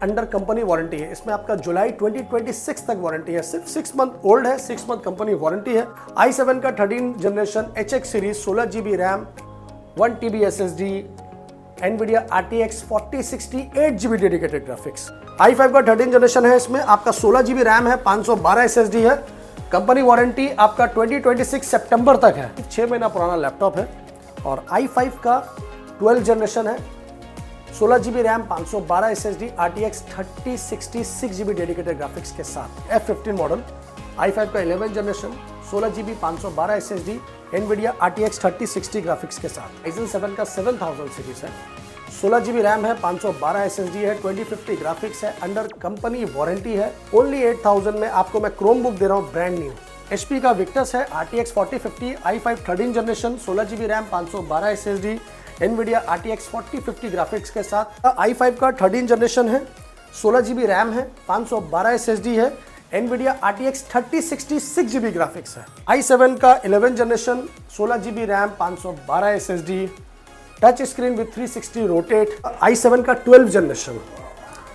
Under company warranty है। इसमें आपका जुलाई 2026 तक वारंटी है। सिर्फ 6 मंथ ओल्ड है, 6 मंथ कंपनी वारंटी है। i7 का 13 generation HX series 16 GB RAM 1 TB SSD NVIDIA RTX 4060 8 GB dedicated graphics. i5 का 13 जनरेशन है। इसमें आपका 16 GB रैम है, 512 SSD है। कंपनी वारंटी आपका 2026 सितंबर तक है। 6 महीना पुराना लैपटॉप है। और i5 का 12 जनरेशन है, 16 GB RAM 512 SSD RTX 3060 6 GB dedicated graphics के साथ। F15 मॉडल i5 का 11 generation 16 GB 512 SSD NVIDIA RTX 3060 graphics के साथ। Ryzen 7 का 7000 सीरीज है, 16 GB रैम है, 512 SSD है, 2050 ग्राफिक्स है, अंडर कंपनी वारंटी है। ओनली 8000 में आपको मैं क्रोम बुक दे रहा हूँ ब्रांड न्यू। HP का विक्टस है, RTX 4050 i5 13 जनरेशन 16 GB RAM 512 SSD NVIDIA RTX 4050 graphics के साथ। i5 का 13 जनरेशन है, 16 GB रैम है, 512 SSD है, NVIDIA RTX 3060 6 GB ग्राफिक्स है। i7 का 11 generation 16 GB RAM 512 SSD touch screen with 360 rotate. i7 का 12 जनरेशन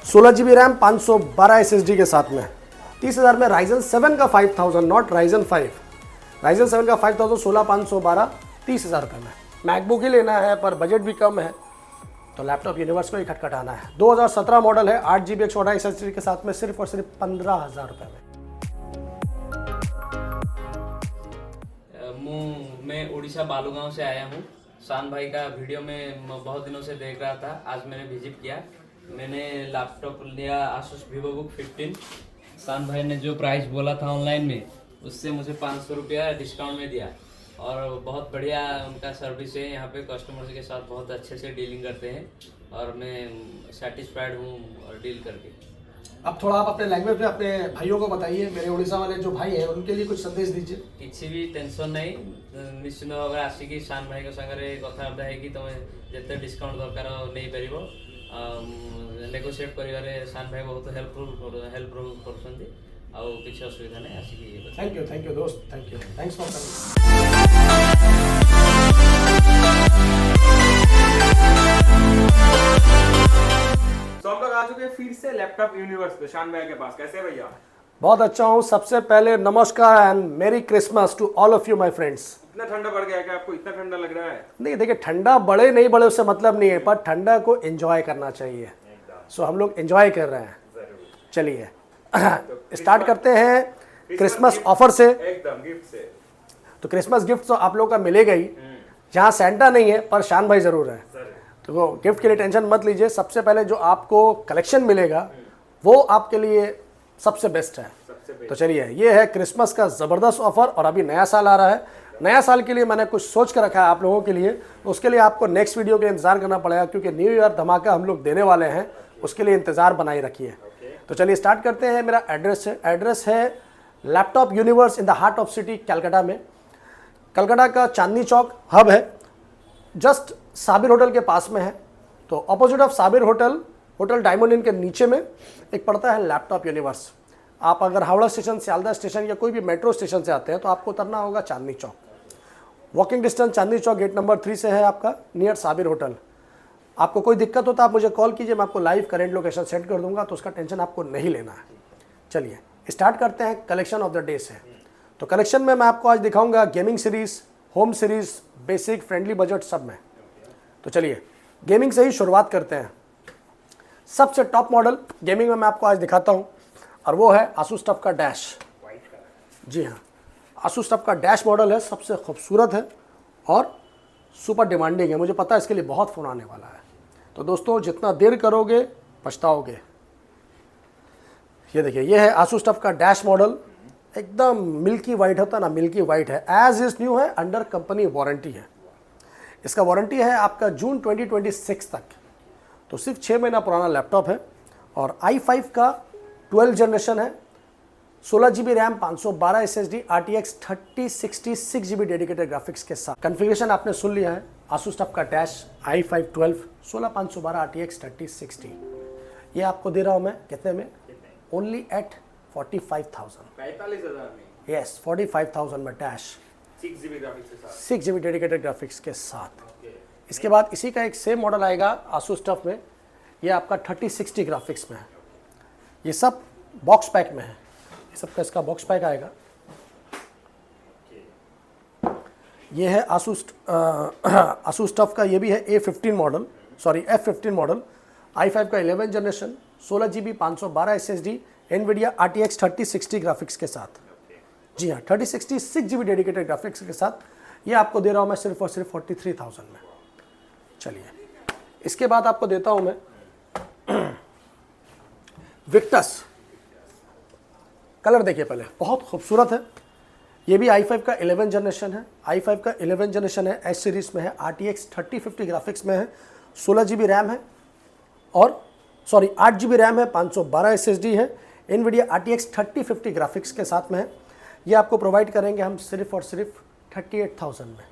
16 GB रैम 512 SSD के साथ में 30,000 में। Ryzen 7 का 5000 नॉट Ryzen 5, Ryzen 7 का 5000 16 512 30,000 रुपये में। मैकबुक ही लेना है पर बजट भी कम है तो लैपटॉप यूनिवर्स को ही खटखटाना है। 2017 मॉडल है, 8 GB 128 SSD के साथ में सिर्फ और सिर्फ 15,000 रुपये में। मैं उड़ीसा बालूगांव से आया हूँ। शान भाई का वीडियो में बहुत दिनों से देख रहा था, आज मैंने विजिट किया। मैंने लैपटॉप लिया Asus VivoBook 15। शान भाई ने जो प्राइस बोला था ऑनलाइन में उससे मुझे 500 रुपया डिस्काउंट में दिया और बहुत बढ़िया उनका सर्विस है। यहाँ पे कस्टमर्स के साथ बहुत अच्छे से डीलिंग करते हैं और मैं सेटिस्फाइड हूँ और डील करके। अब थोड़ा आप अपने लैंग्वेज में अपने भाइयों को बताइए, मेरे उड़ीसा वाले जो भाई हैं उनके लिए कुछ संदेश दीजिए। किसी भी टेंशन नहीं, निश्चित भाव आसिकी शान भाई संगे कथबार्ता है कि तुम जिते डिस्काउंट दरकार नहीं पार नेगोशिएट कर शान भाई बहुत हेल्प कर किसी असुविधा नहीं आसिकी। थैंक यू दोस्त, थैंक्स फॉर कमिंग। तो हम लोग आ चुके हैं फिर से लैपटॉप यूनिवर्स पे शान भाई के पास। कैसे भैया? बहुत अच्छा हूँ। सबसे पहले नमस्कार and merry Christmas to all of you my friends. इतना ठंडा पड़ गया है क्या आपको? इतना ठंडा लग रहा है? नहीं देखिए, ठंडा बढ़े नहीं बढ़े उससे मतलब नहीं है, पर ठंडा को एंजॉय करना चाहिए। सो हम लोग एंजॉय कर रहे हैं। चलिए स्टार्ट करते हैं क्रिसमस ऑफर से। एकदम गिफ्ट से तो क्रिसमस गिफ्ट तो आप लोगों का मिलेगा ही। जहाँ सेंटा नहीं है पर शान भाई जरूर है, तो वो गिफ्ट के लिए टेंशन मत लीजिए। सबसे पहले जो आपको कलेक्शन मिलेगा वो आपके लिए सबसे बेस्ट है। तो चलिए, ये है क्रिसमस का ज़बरदस्त ऑफर और अभी नया साल आ रहा है। नया साल के लिए मैंने कुछ सोच कर रखा है आप लोगों के लिए। उसके लिए आपको नेक्स्ट वीडियो के इंतज़ार करना पड़ेगा क्योंकि न्यू ईयर धमाका हम लोग देने वाले हैं, उसके लिए इंतज़ार बनाए रखिए। तो चलिए स्टार्ट करते हैं। मेरा एड्रेस है laptop universe in the heart of city Calcutta में। कलकत्ता का चांदनी चौक हब है, जस्ट साबिर होटल के पास में है। तो opposite of Sabir hotel diamond इन के नीचे में एक पड़ता है लैपटॉप यूनिवर्स। आप अगर हावड़ा स्टेशन, सियालदह स्टेशन या कोई भी मेट्रो स्टेशन से आते हैं तो आपको उतरना होगा Chandni Chowk. Walking distance Chandni Chowk gate number 3 से है आपका, नियर साबिर होटल। आपको कोई दिक्कत हो तो आप मुझे कॉल कीजिए, मैं आपको लाइव करेंट लोकेशन सेंड कर दूंगा, तो उसका टेंशन आपको नहीं लेना है। चलिए स्टार्ट करते हैं कलेक्शन ऑफ द डे से। तो कलेक्शन में मैं आपको आज दिखाऊंगा gaming series, home series, basic, friendly budget सब में। तो चलिए गेमिंग से ही शुरुआत करते हैं। सबसे टॉप मॉडल गेमिंग में मैं आपको आज दिखाता हूं और वो है Asus TUF का डैश। जी हाँ, Asus TUF का डैश मॉडल है, सबसे खूबसूरत है और सुपर डिमांडिंग है। मुझे पता है इसके लिए बहुत फ़ोन आने वाला है। तो दोस्तों जितना देर करोगे पछताओगे। ये देखिए, ये है Asus TUF का डैश मॉडल। एकदम मिल्की वाइट होता ना, मिल्की वाइट है, एज इज न्यू है, अंडर कंपनी वारंटी है। इसका वारंटी है आपका जून 2026 तक। तो सिर्फ 6 महीना पुराना लैपटॉप है और i5 का 12 जनरेशन है, 16 GB RAM 512 SSD RTX 3060 6 GB dedicated graphics के साथ। कॉन्फ़िगरेशन आपने सुन लिया है, Asus TUF का डैश i5 12 16512 RTX 3060। ये आपको दे रहा हूँ मैं कितने में? Only eight 45,000। 45,000 में? यस, 45,000 में डैश 6 GB ग्राफिक्स के साथ, 6 GB डेडिकेटेड ग्राफिक्स के साथ। इसके बाद इसी का एक सेम मॉडल आएगा Asus TUF में, ये आपका 3060 ग्राफिक्स में है। ये सब बॉक्स पैक में है, ये सब का इसका बॉक्स पैक आएगा। ये है आसूस टफ का, ये भी है A15 model, sorry F15 model, i5 का 11 generation, 16 GB 512 SSD, NVIDIA RTX 3060 graphics के साथ। जी हाँ, 3060 6 GB डेडिकेटेड ग्राफिक्स के साथ ये आपको दे रहा हूँ मैं सिर्फ और सिर्फ 43,000 में। चलिए, इसके बाद आपको देता हूँ मैं विक्टस। कलर देखिए पहले, बहुत खूबसूरत है। ये भी i5 का 11 जनरेशन है, i5 का 11 जनरेशन है, एच सीरीज में है, RTX 3050 ग्राफिक्स में है, 16 GB रैम है और 8 GB रैम है, 512 SSD है, NVIDIA RTX 3050 ग्राफिक्स के साथ में है। ये आपको प्रोवाइड करेंगे हम सिर्फ और सिर्फ 38,000 में।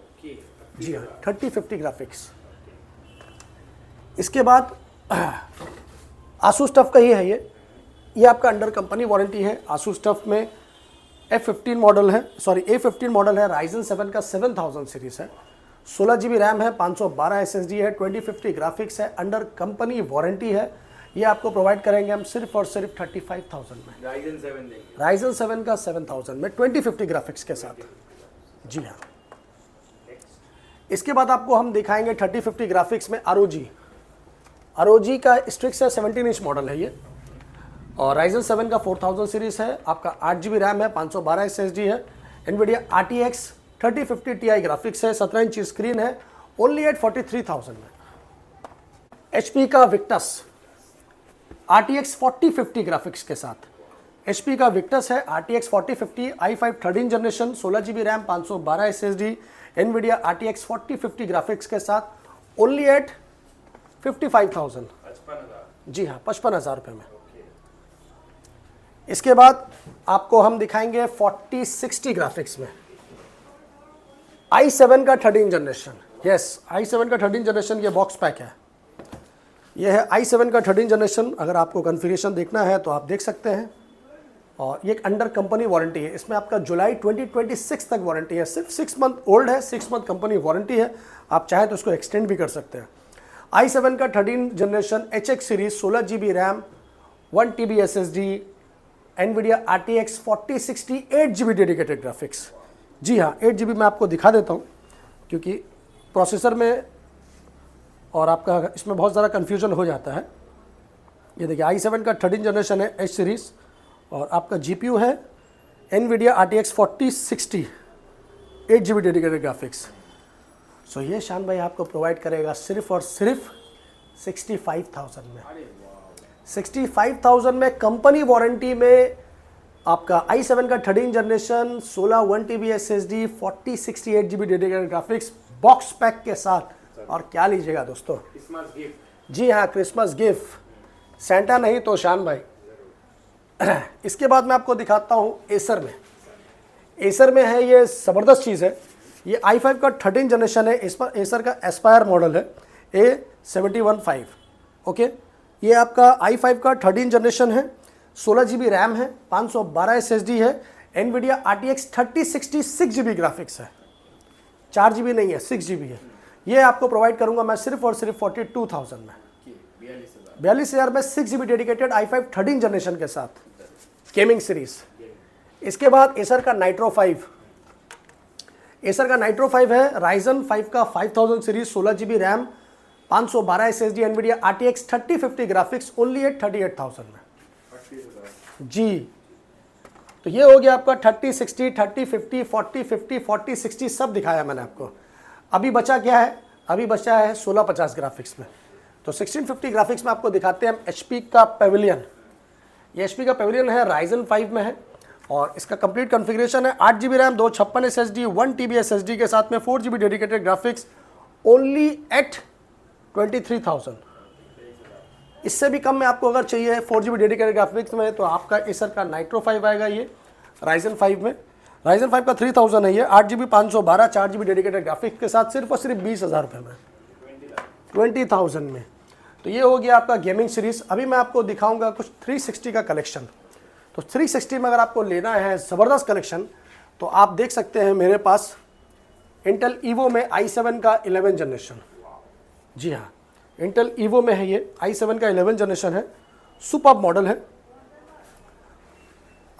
जी हाँ, 3050 ग्राफिक्स। इसके बाद आसूस टफ का ये है, ये आपका अंडर कंपनी वारंटी है। आसूस टफ में A15 मॉडल है, Ryzen 7 का 7000 सीरीज है, 16 GB रैम है, 512 SSD है, 2050 ग्राफिक्स है, अंडर कंपनी वारंटी है। ये आपको प्रोवाइड करेंगे हम सिर्फ और सिर्फ 35,000 में। Ryzen 7 का 7000 में 2050 ग्राफिक्स के साथ। जी हाँ, इसके बाद आपको हम दिखाएंगे 3050 ग्राफिक्स में ROG का स्ट्रिक्स है, 17 इंच मॉडल है ये, और Ryzen 7 का 4000 सीरीज है, आपका 8 GB रैम है, 512 SSD है, NVIDIA RTX 3050 Ti ग्राफिक्स है, 17 इंच स्क्रीन है, ओनली एट 43,000 में। HP का विक्टस RTX 4050 ग्राफिक्स के साथ, HP का विक्टस है, RTX 4050 i5 13 जनरेशन, 16 GB RAM, 512 SSD, NVIDIA RTX 4050 graphics के साथ, ओनली एट 55,000। जी हाँ, 55,000 रुपये में। इसके बाद आपको हम दिखाएंगे 4060 ग्राफिक्स में i7 का 13 जनरेशन। यस, i7 का 13 जनरेशन, ये बॉक्स पैक है। ये है i7 का 13 जनरेशन। अगर आपको कॉन्फ़िगरेशन देखना है तो आप देख सकते हैं, और ये एक अंडर कंपनी वारंटी है। इसमें आपका जुलाई 2026 तक वारंटी है, सिर्फ 6 मंथ ओल्ड है, 6 मंथ कंपनी वारंटी है। आप चाहें तो उसको एक्सटेंड भी कर सकते हैं। i7 का 13 generation HX series, 16 GB RAM, 1 TB SSD, NVIDIA RTX 4060 8 GB dedicated graphics. जी हाँ, 8 GB मैं आपको दिखा देता हूँ, क्योंकि प्रोसेसर में और आपका इसमें बहुत ज़्यादा कन्फ्यूजन हो जाता है। ये देखिए, i7 का 13 जनरेशन है, H सीरीज़, और आपका GPU है NVIDIA RTX 4060 8 GB dedicated graphics. So ये शान भाई आपको प्रोवाइड करेगा सिर्फ और सिर्फ 65,000 में। 65,000 में कंपनी वारंटी में आपका i7 का 13 जनरेशन, 16 1 TB SSD, 4060 8 GB dedicated graphics, box pack के साथ। और क्या लीजिएगा दोस्तों? Christmas gift. जी हाँ, क्रिसमस गिफ्ट। सेंटा नहीं तो शान भाई। इसके बाद मैं आपको दिखाता हूँ एसर में है, ये ज़बरदस्त चीज़ है। ये i5 का 13 जनरेशन है, इस पर एसर का एस्पायर मॉडल है, A715। ओके, ये आपका i5 का 13 जनरेशन है, 16 GB रैम है, 512 SSD है, NVIDIA RTX 3060 6 GB ग्राफिक्स है, 4 GB नहीं है, 6 GB है। ये आपको प्रोवाइड करूंगा मैं सिर्फ और सिर्फ 42,000 में। 42,000 में 6 GB डेडिकेटेड i5 13 जनरेशन के साथ, गेमिंग सीरीज। इसके बाद एसर का नाइट्रो 5 है, Ryzen 5 का 5000 series, 16 GB RAM, 512 SSD, NVIDIA RTX 3050 graphics, only at 38,000 में। जी, तो ये हो गया आपका 3060, 3050, 4050, 4060 सब दिखाया मैंने आपको। अभी बचा क्या है? अभी बचा है 1650 ग्राफिक्स में। तो 1650 ग्राफिक्स में आपको दिखाते हैं हम HP का पेविलियन। ये HP का पेविलियन है, Ryzen 5 में है, और इसका कंप्लीट कॉन्फ़िगरेशन है 8 GB RAM, 256 SSD, 1 TB SSD के साथ में 4 GB dedicated graphics, only at 23,000। इससे भी कम में आपको अगर चाहिए 4 GB डेडिकेटेड ग्राफिक्स में, तो आपका एसर का नाइट्रो 5 आएगा। ये Ryzen 5 में, Ryzen 5 का 3000 है ये, 8 GB 512, 4 GB डेडिकेटेड ग्राफिक्स के साथ, सिर्फ और सिर्फ 20,000 रुपये में, 20,000 में। तो ये हो गया आपका गेमिंग सीरीज़। अभी मैं आपको दिखाऊंगा कुछ 360 का कलेक्शन। तो 360 में अगर आपको लेना है ज़बरदस्त कलेक्शन, तो आप देख सकते हैं मेरे पास इंटेल ईवो में i7 का 11 जनरेशन। जी हाँ, इंटेल ईवो में है ये, i7 का 11 जनरेशन है, सुपर्ब मॉडल है,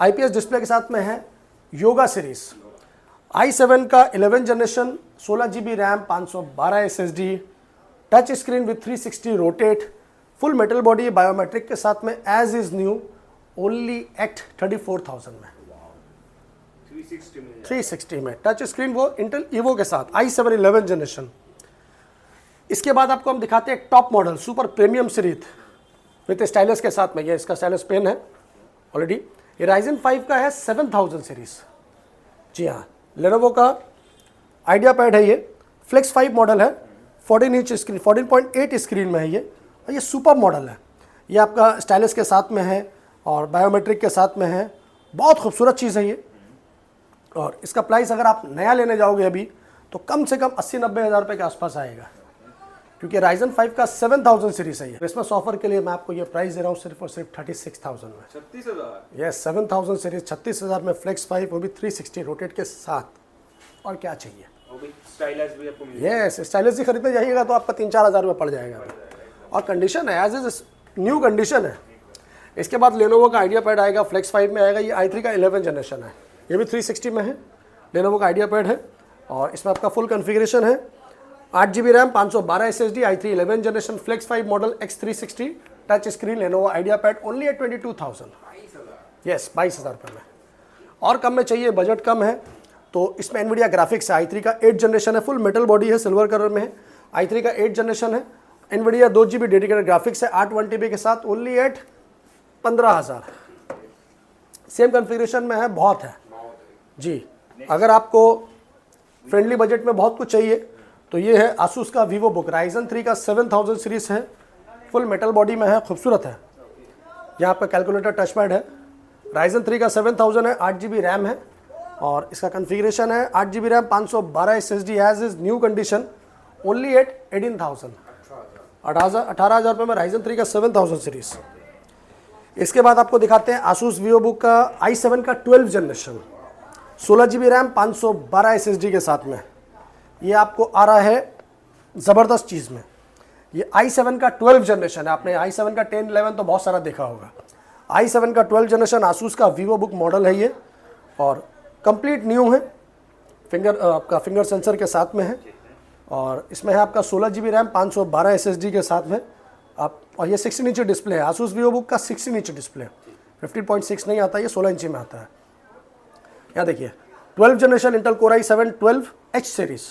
IPS डिस्प्ले के साथ में है योगा सीरीज। i7 का 11 generation, 16 GB RAM, 512 SSD, touch screen with 360 rotate, full metal body, biometric के साथ में as is new, only at 34,000 में। 360 में टच स्क्रीन, वो इंटेल ईवो के साथ, i7 11 जनरेशन। इसके बाद आपको हम दिखाते हैं top model super premium series with stylus के साथ में। ये इसका स्टाइलस पेन है ऑलरेडी। ये Ryzen 5 का है 7000 सीरीज। जी हाँ, लेनोवो का आइडिया पैड है ये, फ्लेक्स 5 मॉडल है, 14 इंच स्क्रीन, 14.8 स्क्रीन में है ये, और ये सुपर मॉडल है। ये आपका स्टाइलस के साथ में है और बायोमेट्रिक के साथ में है, बहुत खूबसूरत चीज़ है ये। और इसका प्राइस अगर आप नया लेने जाओगे अभी तो कम से कम 80-90 हज़ार रुपये के आसपास आएगा, क्योंकि Ryzen 5 का 7000 सीरीज है ये। क्रिसमस ऑफर के लिए मैं आपको ये प्राइस दे रहा हूँ सिर्फ और सिर्फ 36,000 में। 36,000? यस, 7000 सीरीज 36,000 में, फ्लेक्स 5, वो भी 360 रोटेट के साथ। और क्या चाहिए? स्टाइलस भी आपको मिल यस, स्टाइलस ही खरीदने जाइएगा तो आपका 3-4 हज़ार रुपये पड़ जाएगा। और कंडीशन है एज इज न्यू कंडीशन है। इसके बाद लेनोवो का आइडिया पैड आएगा, फ्लेक्स 5 में आएगा। ये i3 का 11 जनरेशन है, ये भी 360 में है, लेनोवो का आइडिया पैड है। और इसमें आपका फुल कॉन्फ़िगरेशन है, 8 GB रैम, 512 SSD, i3 11 जनरेशन, flex 5 model, X360, touch screen, Lenovo IdeaPad, only at 22,000। Yes, 22,000 रुपये में। और कम में चाहिए, बजट कम है, तो इसमें एनवीडिया ग्राफिक्स है। i3 का 8 जनरेशन है, फुल मेटल बॉडी है, सिल्वर कलर में है। i3 का 8 जनरेशन है, एनवीडिया 2 GB डेडिकेटेड ग्राफिक्स है, 8 1TB के साथ, ओनली एट 15,000। सेम कॉन्फ़िगरेशन में है, बहुत है जी। अगर आपको फ्रेंडली बजट में बहुत कुछ चाहिए तो ये है आसूस का वीवो बुक, Ryzen 3 का 7000 सीरीज है, फुल मेटल बॉडी में है, खूबसूरत है। यहाँ पर कैलकुलेटर टच पैड है। Ryzen 3 का 7000 है, 8 GB रैम है, और इसका कॉन्फ़िगरेशन है 8 GB RAM, 512 SSD, as is new condition, only at 18,000, 18,000 रुपये में Ryzen 3 का 7000 सीरीज। इसके बाद आपको दिखाते हैं आसूस वीवो बुक का i7 का 12 जनरेशन, 16 GB रैम, 512 SSD के साथ में। ये आपको आ रहा है ज़बरदस्त चीज़ में। ये i7 का 12 जनरेशन है। आपने i7 का 10, 11 तो बहुत सारा देखा होगा। i7 का 12 जनरेशन आसूस का वीवो बुक मॉडल है ये, और कंप्लीट न्यू है, आपका फिंगर सेंसर के साथ में है। और इसमें है आपका 16 GB रैम, 512 SSD के साथ में आप, और ये 16 इंच डिस्प्ले है। आसूस वीवो बुक का 16 इंच डिस्प्ले, 15.6 नहीं आता, ये 16 इंच में आता है। यहाँ देखिए 12 generation Intel core i7 12H series.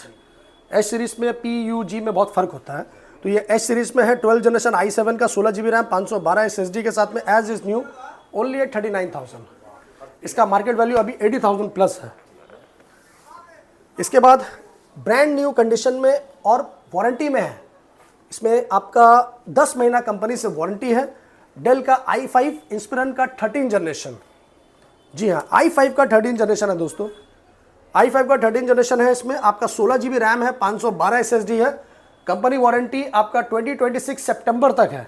H series में PUG में बहुत फ़र्क होता है, तो ये H सीरीज में है 12 जनरेशन i7 का, 16 GB रैम, 512 SSD के साथ में, as is new, only at 39,000। इसका मार्केट वैल्यू अभी 80,000 प्लस है। इसके बाद ब्रांड न्यू कंडीशन में और वारंटी में है, इसमें आपका 10 महीना कंपनी से वारंटी है। डेल का i5 इंस्पिरन का 13 जनरेशन। जी हाँ, i5 का 13 जनरेशन है दोस्तों, i5 का 13 जनरेशन है। इसमें आपका 16 GB रैम है, 512 SSD है। कंपनी वारंटी आपका 2026 सितंबर तक है।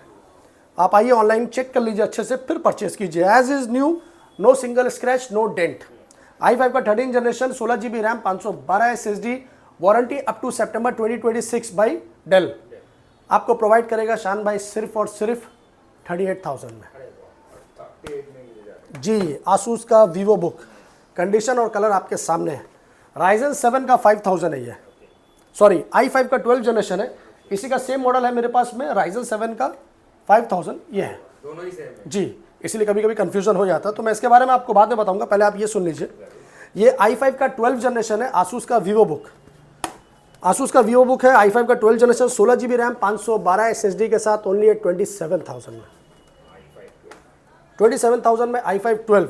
आप आइए ऑनलाइन चेक कर लीजिए अच्छे से, फिर परचेज कीजिए। As is new, no single scratch, no dent. i5 का 13 जनरेशन, 16 GB RAM, 512 SSD, warranty up to सितंबर 2026 बाई डेल। आपको प्रोवाइड करेगा शान भाई सिर्फ और सिर्फ 38,000 में। जी, आसूस का वीवो बुक, कंडीशन और कलर आपके सामने है। Ryzen 7 का 5000 है ये, सॉरी i5 का 12 जनरेशन है। इसी का सेम मॉडल है मेरे पास में, Ryzen 7 का 5000 ये है, दोनों ही सेम है जी। इसलिए कभी कभी कंफ्यूजन हो जाता है, तो मैं इसके बारे में आपको बाद में बताऊंगा, पहले आप ये सुन लीजिए। ये i5 का 12 जनरेशन है, आसूस का वीवो बुक। आसूस का वीवो बुक है, i5 का 12 जनरेशन, 16 GB रैम, 512 SSD के साथ, ओनली एट 27,000 में। 27,000 में i5 12।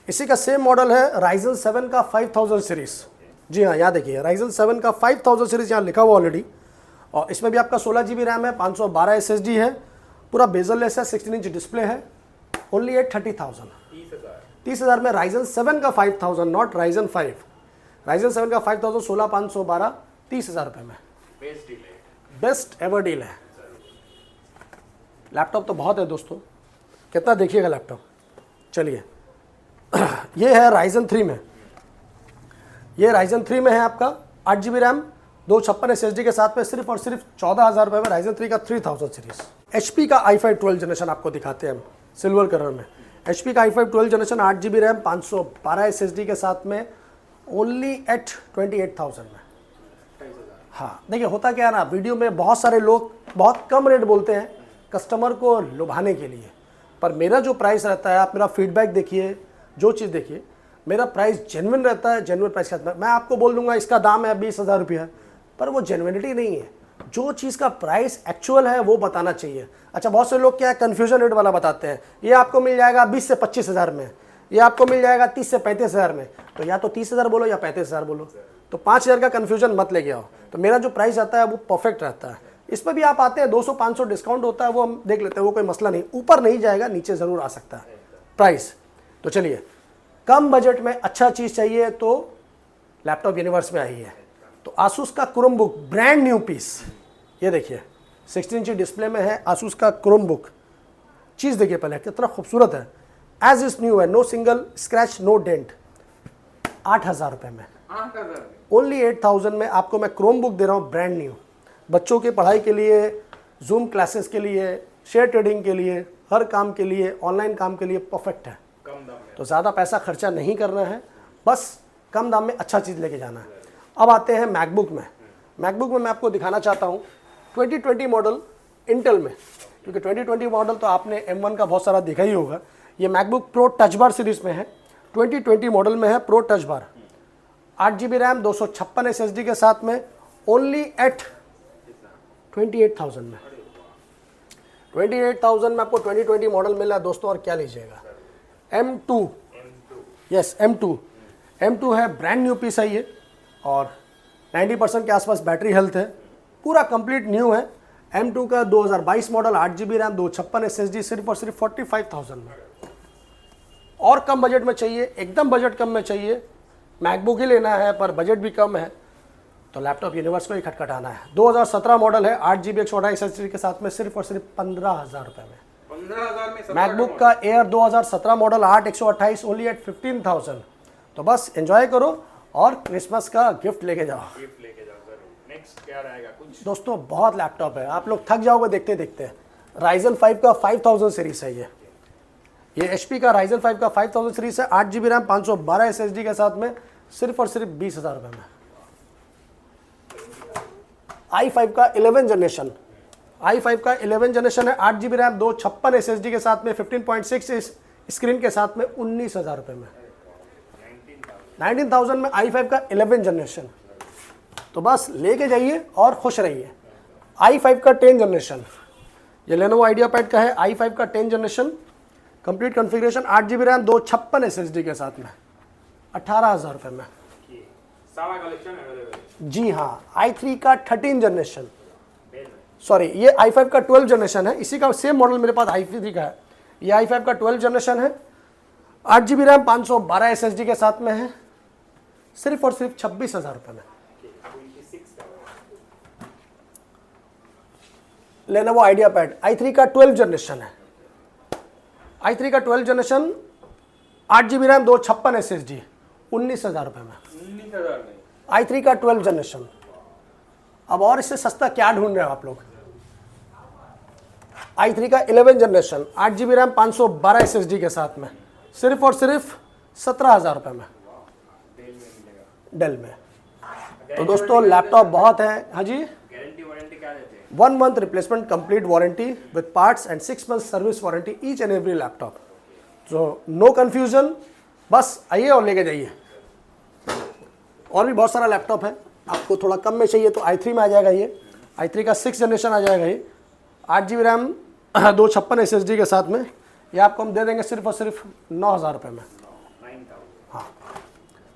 इसी का सेम मॉडल है Ryzen 7 का 5000 सीरीज। जी हाँ, यहाँ देखिए Ryzen 7 का 5000 सीरीज यहाँ लिखा हुआ ऑलरेडी। और इसमें भी आपका 16 GB रैम है, 512 SSD है, पूरा बेजललेस है, 16 इंच डिस्प्ले है, ओनली एट 30,000, 30,000 में Ryzen 7 का 5000, नॉट Ryzen 5। Ryzen 7 का 5000, 16 512, 30,000 रुपये में। बेस्ट एवर डील है। लैपटॉप तो बहुत है दोस्तों, कितना देखिएगा लैपटॉप। चलिए ये है Ryzen 3 में, ये Ryzen 3 में है आपका 8 GB रैम, 256 SSD के साथ में, सिर्फ और सिर्फ 14,000 रुपये में Ryzen 3 का 3000 सीरीज। HP का i5 12 जनरेशन आपको दिखाते हैं हम, सिल्वर कलर में। HP का i5 12 generation 8GB RAM 512 SSD के साथ में ओनली एट 28,000 में। हाँ देखिए होता क्या है ना, वीडियो में बहुत सारे लोग बहुत कम रेट बोलते हैं कस्टमर को लुभाने के लिए, पर मेरा जो प्राइस रहता है, आप मेरा फीडबैक देखिए, जो चीज़ देखिए, मेरा प्राइस जेन्युइन रहता है, जेन्युइन प्राइस का। मैं आपको बोल दूंगा इसका दाम है 20,000 रुपया, पर वो जेन्युइनिटी नहीं है। जो चीज़ का प्राइस एक्चुअल है वो बताना चाहिए। अच्छा बहुत से लोग क्या है कन्फ्यूजन रेट वाला बताते हैं, ये आपको मिल जाएगा 20 से 25,000 में, ये आपको मिल जाएगा 30 से 35,000 में, तो या तो 30,000 बोलो या 35,000 बोलो, तो 5,000 का कन्फ्यूजन मत लेके आओ। तो मेरा जो प्राइस आता है वो परफेक्ट रहता है। इस पर भी आप आते हैं 200-500 डिस्काउंट होता है, वो हम देख लेते हैं, वो कोई मसला नहीं, ऊपर नहीं जाएगा, नीचे ज़रूर आ सकता है प्राइस। तो चलिए, कम बजट में अच्छा चीज़ चाहिए तो लैपटॉप यूनिवर्स में आई है। तो आसूस का क्रोमबुक ब्रांड न्यू पीस, ये देखिए 16 इंची डिस्प्ले में है आसूस का क्रोमबुक। चीज़ देखिए पहले कितना खूबसूरत है, एज इज न्यू है, no single scratch no dent. 8,000 रुपये में, 8,000 ओनली 8,000 में आपको मैं क्रोमबुक दे रहा हूँ ब्रांड न्यू। बच्चों की पढ़ाई के लिए, जूम क्लासेस के लिए, शेयर ट्रेडिंग के लिए, हर काम के लिए, ऑनलाइन काम के लिए परफेक्ट है। कम दाम में। तो ज़्यादा पैसा खर्चा नहीं करना है, बस कम दाम में अच्छा चीज़ लेके जाना है। अब आते हैं मैकबुक में। मैकबुक में मैं आपको दिखाना चाहता हूँ 2020 मॉडल इंटेल में, क्योंकि 2020 मॉडल तो आपने M1 का बहुत सारा देखा ही होगा। ये MacBook pro touch bar series में है, 2020 मॉडल में है pro touch bar, 8GB RAM 256 SSD के साथ में, ओनली एट 28,000 में। 28,000 में आपको 2020 मॉडल मिला है दोस्तों, और क्या लीजिएगा, M2, यस M2 है, ब्रांड न्यू पीस है ये, और 90% के आसपास बैटरी हेल्थ है, पूरा कंप्लीट न्यू है। M2 का 2022 मॉडल, 8GB रैम 256 SSD, सिर्फ और सिर्फ 45,000 में। और कम बजट में चाहिए, एकदम बजट कम में चाहिए, मैकबुक ही लेना है पर बजट भी कम है, तो लैपटॉप यूनिवर्स को ही खटखटाना है। 2017 मॉडल है, 8GB 128 SSD के साथ में, सिर्फ और सिर्फ 15,000 रुपये में। 15,000 में मैकबुक का एयर 2017 मॉडल 8 128 ओनली एट 15,000। तो बस एंजॉय करो और क्रिसमस का गिफ्ट लेके जाओ। गिफ्ट लेके जाओ जरूर। नेक्स्ट क्या रहेगा कुछ? दोस्तों बहुत लैपटॉप है, आप लोग थक जाओगे देखते देखते। Ryzen 5 का 5000 सीरीज है ये HP का Ryzen 5 का 5000 सीरीज है, 8GB रैम 512 SSD के साथ में, सिर्फ और सिर्फ 20,000 रुपये में। i5 का 11 जनरेशन, i5 का 11 जनरेशन है, 8GB रैम 256 SSD के साथ में, 15.6 स्क्रीन के साथ में, 19,000 रुपये में। 19,000 में i5 का 11 जनरेशन। तो बस लेके जाइए और खुश रहिए। i5 का 10 जनरेशन, ये Lenovo IdeaPad का है, i5 का 10 generation, complete configuration, 8GB RAM 256 SSD के साथ में, 18,000 रुपये में। सारा कलेक्शन अवेलेबल। जी हाँ, i3 का 13 जनरेशन, सॉरी ये i5 का 12 जनरेशन है, इसी का सेम मॉडल मेरे पास i3 का है। ये i5 का 12 जनरेशन है, 8GB रैम 512 SSD के साथ में है, सिर्फ और सिर्फ 26,000 रुपये में। Lenovo IdeaPad i3 का 12 जनरेशन है, i3 का 12 जनरेशन, 8GB रैम 256 SSD, 19,000 रुपये में। 19,000 में i3 का 12 जनरेशन। अब और इससे सस्ता क्या ढूंढ रहे हो आप लोग? i3 का 11 जनरेशन, 8GB रैम 512 SSD के साथ में, सिर्फ और सिर्फ 17,000 रुपये में डेल में। तो दोस्तों लैपटॉप बहुत है। हाँ जी, गारंटी वारंटी क्या देते हैं? 1 month replacement complete warranty with parts and 6 months service warranty each and every laptop. तो नो कन्फ्यूजन, बस आइए और लेके जाइए। और भी बहुत सारा लैपटॉप है, आपको थोड़ा कम में चाहिए तो i3 में आ जाएगा ये, i3 का 6 जनरेशन आ जाएगा ये, 8GB रैम 256 SSD के साथ में, ये आपको हम दे देंगे सिर्फ और सिर्फ 9,000 रुपये में। हाँ,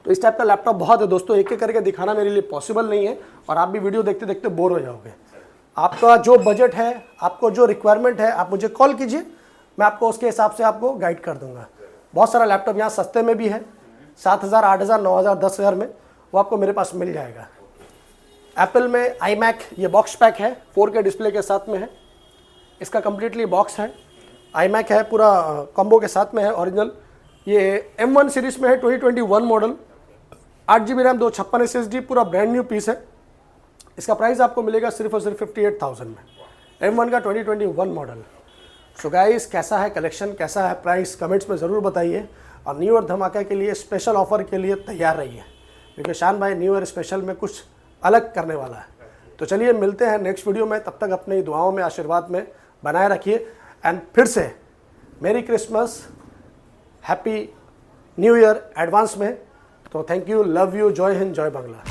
तो इस टाइप का लैपटॉप बहुत है दोस्तों, एक एक करके दिखाना मेरे लिए पॉसिबल नहीं है, और आप भी वीडियो देखते देखते बोर हो जाओगे। आपका जो बजट है, आपको जो रिक्वायरमेंट है, आप मुझे कॉल कीजिए, मैं आपको उसके हिसाब से आपको गाइड कर दूंगा। बहुत सारा लैपटॉप यहाँ सस्ते में भी है, 7,000, 8,000, 9,000, 10,000 में, वो आपको मेरे पास मिल जाएगा। एप्पल में iMac, ये बॉक्स पैक है, 4K डिस्प्ले के साथ में है, इसका कम्प्लीटली बॉक्स है, iMac है, पूरा कॉम्बो के साथ में है ओरिजिनल। ये M1 सीरीज में है, 2021 मॉडल, 8GB रैम 256 SSD, पूरा ब्रांड न्यू पीस है। इसका प्राइस आपको मिलेगा सिर्फ और सिर्फ 58,000 में, M1 का 2021 मॉडल। सो गाइस, कैसा है कलेक्शन, कैसा है प्राइस, कमेंट्स में ज़रूर बताइए। और न्यू ईयर धमाका के लिए स्पेशल ऑफर के लिए तैयार रहिए, क्योंकि शान भाई न्यू ईयर स्पेशल में कुछ अलग करने वाला है। तो चलिए मिलते हैं नेक्स्ट वीडियो में, तब तक अपनी दुआओं में, आशीर्वाद में बनाए रखिए। एंड फिर से मेरी Christmas, happy new year advance में। तो थैंक यू, लव यू, जय हिंद, जय बांग्ला।